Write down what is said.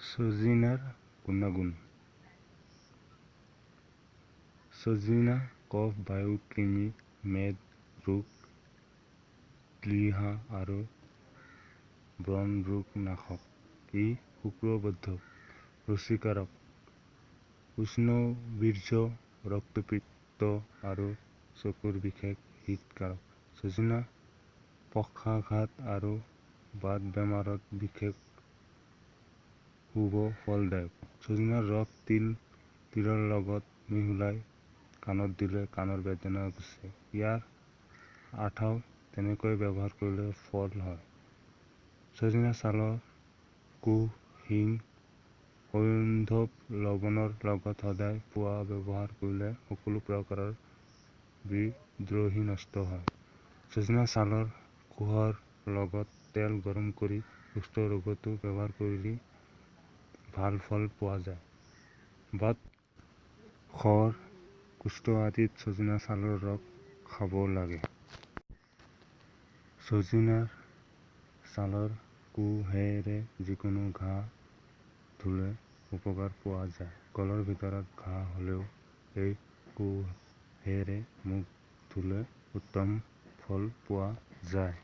সজিনাৰ গুণাগুণ। সজিনা কফ, বায়ু, কৃমি, মেদ ৰোগ, প্লীহা আৰু ব্ৰণ ৰোগ নাশক। ই শুক্ৰবৰ্ধক, ৰুচিকাৰক, উষ্ণবীৰ্য, ৰক্তপিত্ত আৰু চকুৰ বিশেষ হিতকাৰক। সজিনা পক্ষাঘাত আৰু বাত বেমাৰত বিশেষ শুভ ফলদায়ক। সজিনাৰ ৰস তিলৰ লগত মিহলাই কাণত দিলে কাণৰ বেদনা গুচে। ইয়াৰ আঠাও তেনেকৈ ব্যৱহাৰ কৰিলে ফল হয়। সজিনা ছালৰ কোহ, শিং, সৈন্ধৱ লৱণৰ লগত সদায় পুৱা ব্যৱহাৰ কৰিলে সকলো প্ৰকাৰৰ বিদ্ৰোহী নষ্ট হয়। সজিনা ছালৰ কোহৰ লগত তেল গৰম কৰি কুষ্ঠ ৰোগতো ব্যৱহাৰ কৰিলে ভাল ফল পোৱা যায়। বাত, খৰ, কুষ্ঠ আদিত সজিনা ছালৰ ৰস খাব লাগে। সজিনাৰ ছালৰ কোহেৰে যিকোনো ঘাঁ ধুলে উপকাৰ পোৱা যায়। গলৰ ভিতৰত ঘাঁ হলেও এই কোহেৰে মুখ ধুলে উত্তম ফল পোৱা যায়।